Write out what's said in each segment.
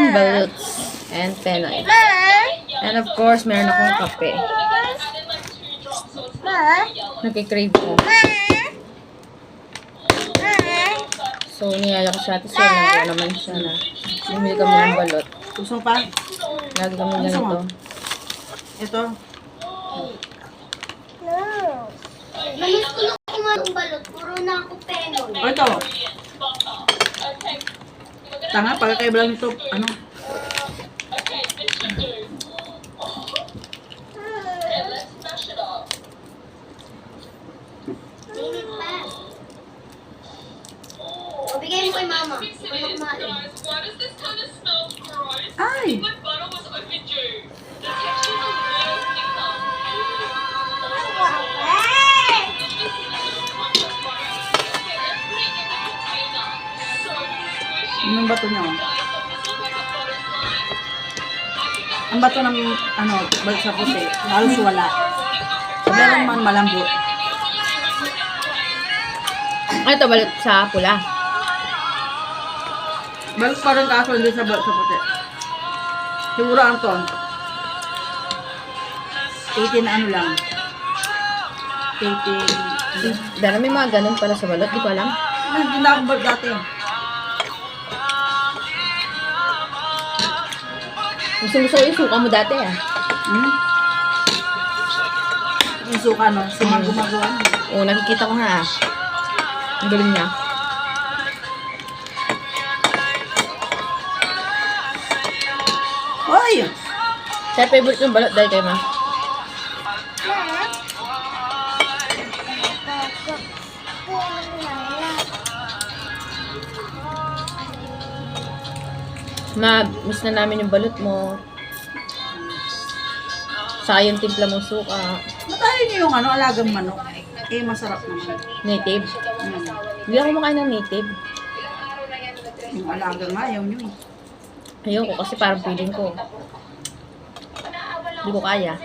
akong ballots and penoy. And of course, meron akong kape. Nagkikrave ko. So, niyaya ko siya. Tapos yun, nagawa naman siya na bumili kami ng balot. Gusto mo pa? Lagi kami ganito. Ito. Malis ko na kumain ng balot. Puro na ako penoy. O ito. Tanga, pagkakaiba lang ito. Ano? Init pa. O, bigay mo kay mama. Ano kumain? Ay! Yung bato niya, oh. Ang bato ng, ano, balik sa puti. Halos wala. Meron man malambot. Ito, balot sa pula. Balik pa rin kaso hindi sa balik sa puti. Siguro ang to. 18 na ano lang. 18. Dara may mga ganun pala sa balot. Di ko alam. Hindi na akong balik dati. Gusto ko isuka mo dati ah. Hmm? Yung suka, no? Sumang gumagawa. Oo, nakikita ko nga ah. Ang galing niya. Hoy! Kaya favorite yung balot dahil kayo ma. Ma, miss na namin yung balot mo. Sayang timpla mo suka. Matayin niyo yung ano, alagang manok. Eh, masarap naman. Native. Hmm. Hindi ako makain ng native. Yung alagang ayaw niyo eh. Ayoko kasi parang feeling ko. Hindi ko kaya.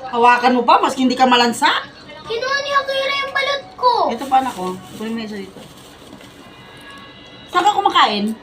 Hawakan mo pa, maski hindi ka malansa. Kinuha ni Akira yung balot ko. Ito pa anak ko. Kunin mo isa dito. Saan ka kumakain?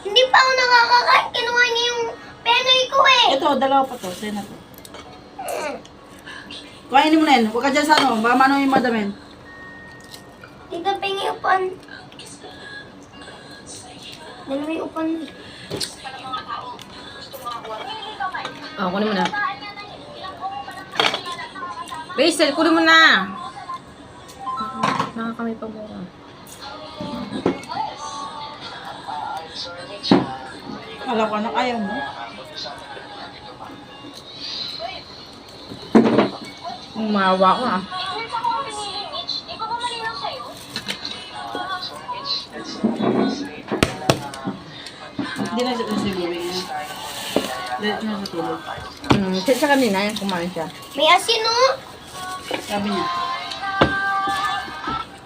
Hindi pa ako nakakakain. Kinuha niya yung penoy ko eh. Ito, dalawa pa to. Sa'yo na to. Kuhainin mo na yan. Huwag ka dyan sa ano. Baka mano yung madamin. Tita, pingi upan. Dalawa yung upan. Oh, kunin mo na. Rachel, kunin mo na. Nakakamay pa mura. Alam ko anak, ayaw mo. Umawa ko ah. Hindi na siya kasi gawin yan. Diretso na sa tulog. Sa kanina yan, kumain siya. May asin oh. Sabi niya.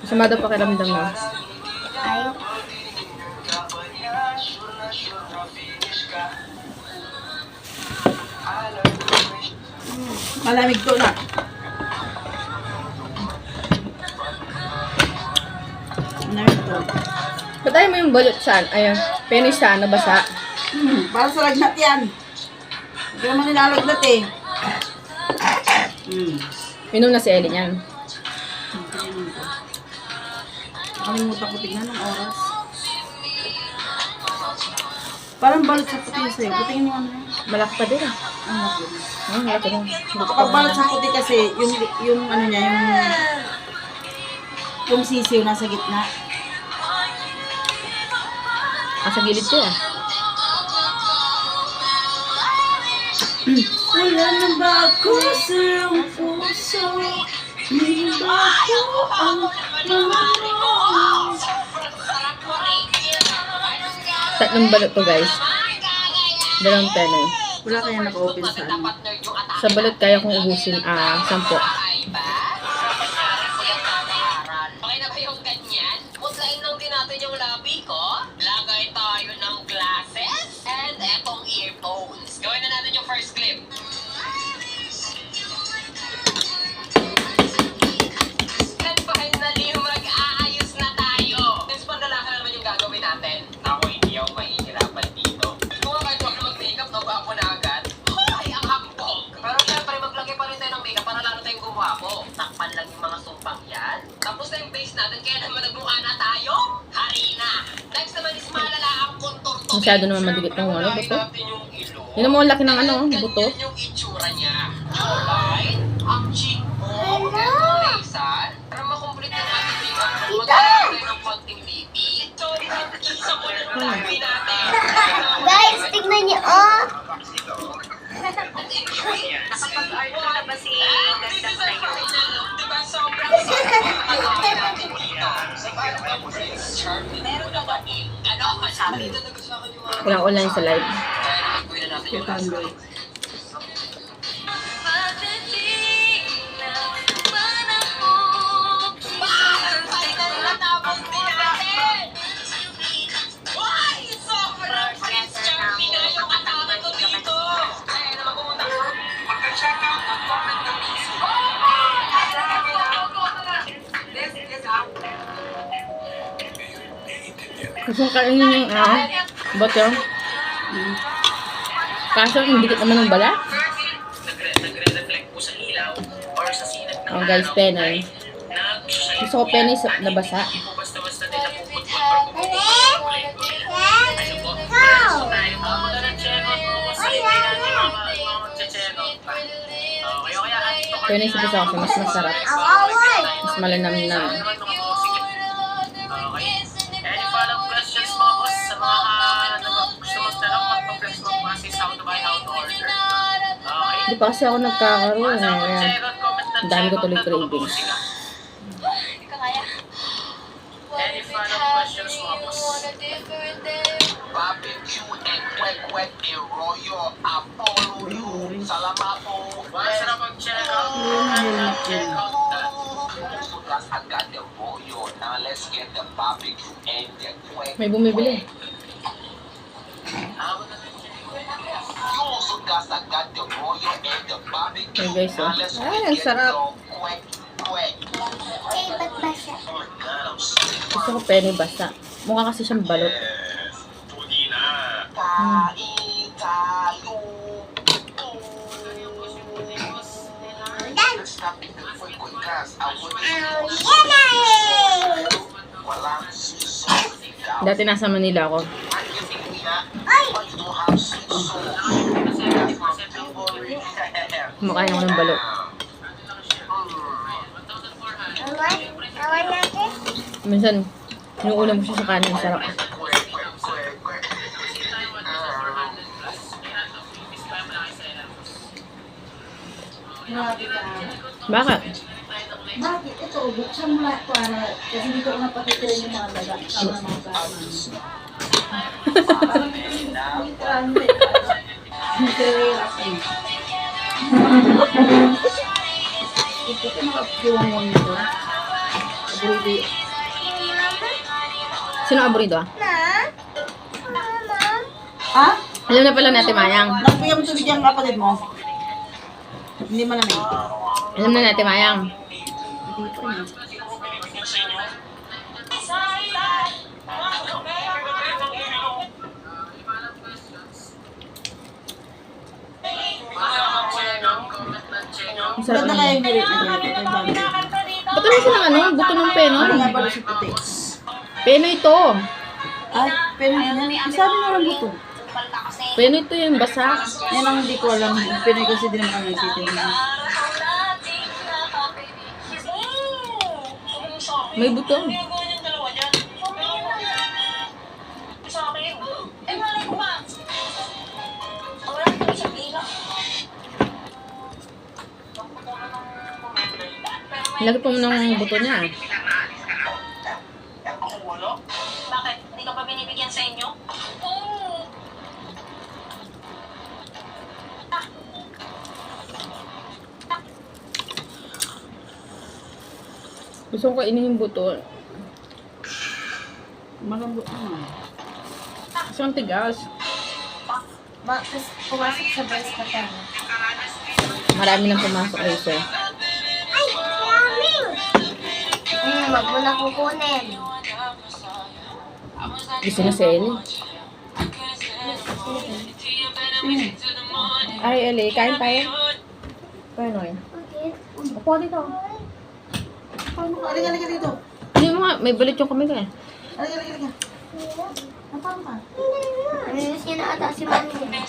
Masama daw pakiramdam mo. Ayaw. Malamig to na. Malamig to. Patayin mo yung balot siya. Ayun, penny siya, nabasa. Para sa lagnat yan. Hindi naman nilalagnat eh. Minom na si Ellie niyan. Nakalimutan ko tignan ng oras. Parang balot sa puti sa'yo. Putingin mo ano yan. Malaki pa din ah. Ang laki. Malaki din. Kapag balot sa puti kasi, yung ano niya, yung sisiw nasa gitna. Sa gilid siya ah. Wala na ba ako sa iyong puso? Hindi ba ako ang Tatlong balot to guys. Dalawang penny. Wala kaya naka-open sa ano. Sa balot kaya kong ubusin 10. Okay na ba yung ganyan? Mutlain lang din natin yung labi ko. Lagay tayo ng glasses and etong earphones. Gawin na natin yung first clip. And finally, mag-aayos na tayo. Since pandalaka naman yung gagawin natin. Ako Masyado naman madikit ng ano, buto. natin yung ilong. Yun mo, ang laki ng ano, buto. Ganyan yung itsura niya. Alright? Ang cheekbone, ang nasal, para makomplete yung ating magkakaroon tayo ng konting baby. Ito, isa ko yung labi natin. Guys, tignan niyo, oh. Nakapag-art ko na ba si Ganda sa iyo? Diba, sobrang gagawin natin dito. Meron ka ba ano, masabi dito na gusto ko yung mga... Walang online sa live. Gawin na natin yung last one. Gusto kong kainin yung buto. Kaso, hindi dikit naman ng bala. Nagre-reflect po sa ilaw or sa sinag ng Oh guys, penay. Gusto ko penay na basa. basta-basta din napuputput or puputput. Ayun po. So tayo po. Maganda check out po kasi hindi natin mga magche-check out pa. Okay, kaya ito kami Penay sa basa kasi mas masarap. Awaway. Mas malanam-nam. Any follow-up questions mga boss sa mga gusto magtanong, magpa-flex, mag-assist how to buy, how to order. Okay? Hindi pa kasi ako nagkakaroon. Basta Kaya, mag-check out, comment na ang dami ko check out tuloy na cravings. tumapusin ka. Any follow-up questions mga boss? Barbecue and kwek-kwek Arroyo, Apollo you. Salamat po. Once na mag-check out, check out na. Sugas agad Arroyo. Now let's get the barbecue and the kwek-kwek. may bumibili. Sugas agad Arroyo and the barbecue. Hey guys, oh. Now let's Ay, ang get sarap. the kwek-kwek. Okay, ba't ba siya? Gusto ko penay basa. Mukha kasi siyang balot. Kain tayo. Dan. Dati nasa Manila ako. Kumakain ako ng balot. Awan natin. Minsan, inuulam mo siya sa kanin. Sarap. Grabe ka. Bakit? Bakit? Ito, buksan mo lahat para kasi hindi ko napatitirin yung mga daga. Sama ng mga plasma. Parang literal mo eh. Nagre-relax eh. Ito ko nakapiwang nito. Aburidi. Sino aburido ah? Mama? Ha? Alam na pala natin, Mayang. Nagpigyan mo tubig yung kapatid mo. Hindi malamig. Alam na natin, Mayang. Hindi pa yun. Ang sarap Ganda naman. kaya yung nirit na gano'n. Ang dami. Ba't ano siya ng ano? Buto ng peno? Ano nga pala si puti? Peno ito. Ay, pero hindi yan. Sabi na lang buto. Peno ito yung basa. Yan ang hindi ko alam. Pinay kasi din naman kami nagtitinda. May buto. Lagi pa mo ng buto niya. Bakit? Hindi ka pa binibigyan sa inyo? Gusto ko kainin yung buto. Malambot naman. Gusto ang tigas. Bakit pumasok sa breast ka tayo? Marami nang pumasok kayo, sir. Ay, daming! Wag mo na kukunin. Gusto na si Ellie. Ay, Ellie, kain tayo. Paano eh? Bakit? Upo dito. Halika dito. Hindi mo nga, may balit yung kamay ko eh. Halika. Napang ka? Naminis niya na ata si mami niya.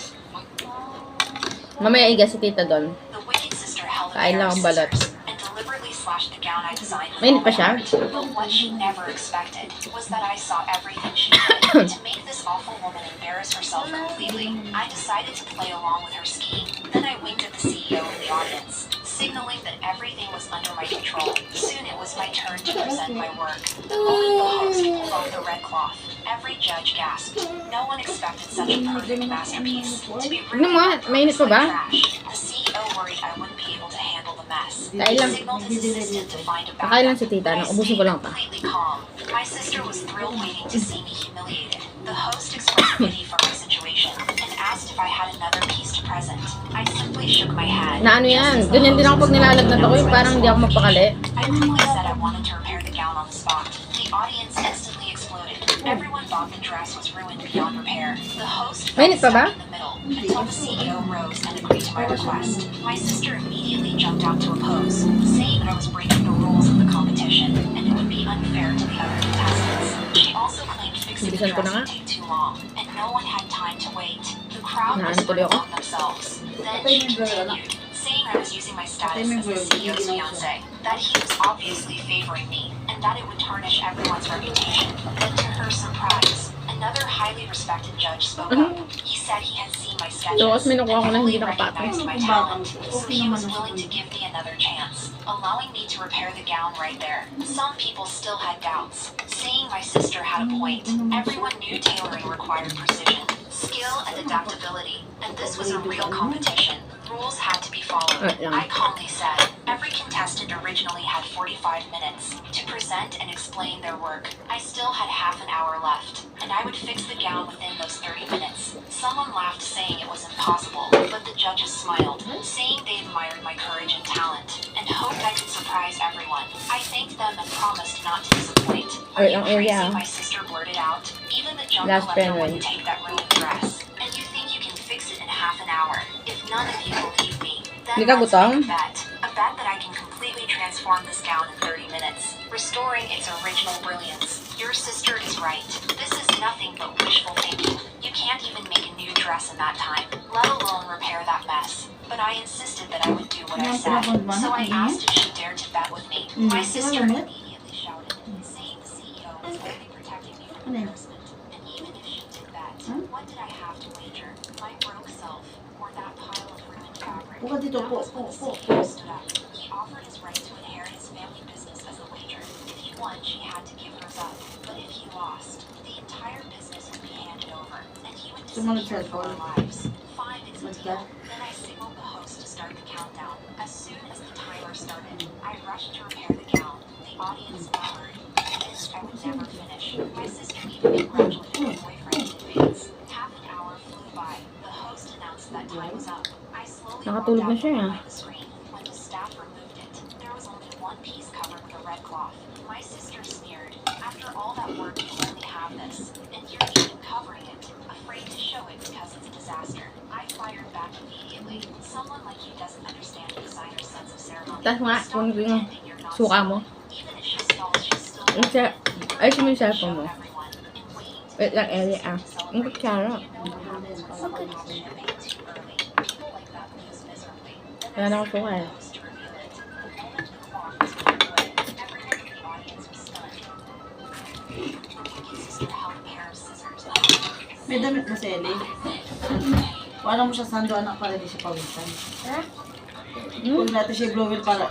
Mamaya iga si tita doon. The wicked sister held Kain lang ang balot. and deliberately slashed the gown I designed with Mainit pa siya? But what she never expected was that I saw everything she did. To make this awful woman embarrass herself completely, I decided to play along with her scheme. Then I winked at the CEO in the audience, signaling that everything was under my control. Soon it was my turn to present my work. The moment the host pulled off the red cloth, every judge gasped. No one expected such a perfect masterpiece to be Ano mo? Mainit pa ba? trash. The CEO worried I wouldn't be able to handle the mess. Kain He lang. signaled his assistant to find a Kakain lang backup. si tita. I Ubusin ko stayed lang pa. completely calm. My sister was thrilled waiting to see me humiliated. The host expressed pity for my situation and asked if I had another piece to present. I simply shook my head. Na ano yan? Ganyan din ako pag nilalagnat ako. Yung parang hindi ako mapakali. I quickly said I wanted to repair the gown on the spot. The audience instantly exploded. Everyone thought the dress was ruined beyond repair. The host felt Mainit pa ba? stuck in the middle until the CEO rose and agreed to my request. My sister immediately jumped out to oppose, saying that I was breaking the rules of the competition and it would be unfair to the other contestants. She also claimed fixing the Bilisan ko dress na nga. would take too long, and no one had time to wait. The crowd Naan whispered tuloy ako. among themselves. Then she continued, saying I was using my status as the CEO's fiance, that he was obviously favoring me, and that it would tarnish everyone's reputation. Then to her surprise, another highly respected judge spoke up. He said he had seen my sketches Tapos may nakuha ko and na hindi fully nakapatong. recognized my talent, so he was willing to give me another chance, allowing me to repair the gown right there. Some people still had doubts, saying my sister had a point. Everyone knew tailoring required precision, skill, and adaptability, and this was a real competition. Rules had to be followed. I calmly said, every contestant originally had 45 minutes to present and explain their work. I still had half an hour left, and I would fix the gown within those 30 minutes. Someone laughed, saying it was impossible, but the judges smiled, saying they admired my courage and talent, and hoped I could surprise everyone. I thanked them and promised not to disappoint. Are you ang crazy? area. My sister blurted out. Even the junk Last collector penguin. wouldn't take that ruined dress. And you think you can fix it in half an hour? If none of you believe me, Hindi then ka let's gutom? make a bet. A bet that I can completely transform this gown in 30 minutes, restoring its original brilliance. Your sister is right. This is nothing but wishful thinking. You can't even make a new dress in that time, let alone repair that mess. But I insisted that I would do what I said, so I asked if she dared to bet with me. My sister immediately shouted, saying the CEO was only protecting me from embarrassment. And even if she did bet, what did I have to wager? My broke self, or that pile of ruined fabric? Buka dito That po. was when the CEO stood up. He offered his right to inherit his family business as a wager. If he won, she had to give hers up. But if he lost, the entire business would be handed over, and he would Sumunod disappear from cellphone. our lives. Fine, it's a What's deal. that? Then I signaled the host to start the countdown. As soon as the timer started, I rushed to repair the gown. The audience murmured. Convinced I would never finish. My sister even congratulated her boyfriend in advance. Half an hour flew by. The host announced that time was up. I slowly Nakatulog na walked out siya, behind the screen. When the staff removed it, there was only one piece covered with a red cloth. My sister sneered. After all that work, you only have this, and you're even covering it, afraid to show it because it's a disaster. I fired back immediately. Someone like you doesn't understand a designer's sense of ceremony. Tapos nga, Stop kunin ko yung pretending you're not suka mo. someone. Even if she stalls, she's still Yung sa- lovely. Ay, mo yung cellphone mo. Show everyone, and waiting to Wait lang, Ellie, to ah. celebrate. Ang kutsara. You know what happens when someone pops champagne too early? People like that lose miserably. Then Kaya I na ako signaled suka eh. the host to reveal it. The moment the cloth was pulled away, everyone in the audience was stunned. The wicked sister held a pair of scissors. May damit mo, Sally. Wala mo siya sando, anak, para di siya pawisan. Huwag natin siya blower para...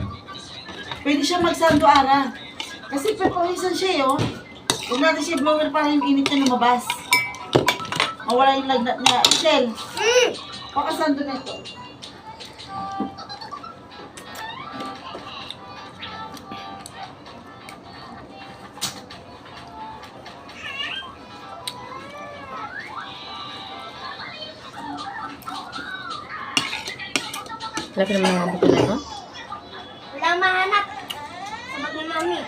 Pwede siya magsando, Ara. Kasi pawisan siya, eh, oh. Huwag natin siya blower para yung init niya lumabas. Mawala yung lagnat niya. Sel, pakasando na ito. Laki naman ang buto na ito. Wala mahanap. Sa bag ni mami.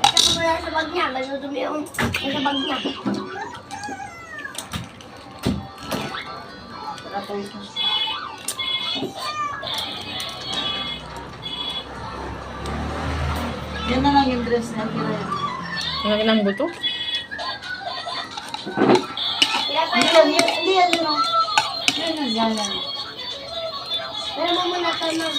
Kasi kung wala sa bag niya, madudumi yung sa bag niya. Tara, pawis na siya. Yan na lang yung dress niya. Kira yan. Ang laki ng buto. Hindi yan, yun o. Yun ang galang. Pero mo muna ito, ma'am.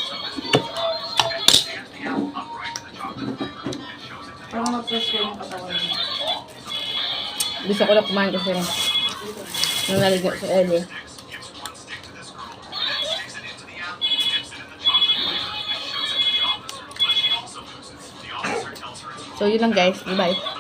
Parang mag-press ko yung katawan niya. Gusto ko lang kumain kasi nung naligo si Ellie. So, yun lang guys. Bye-bye.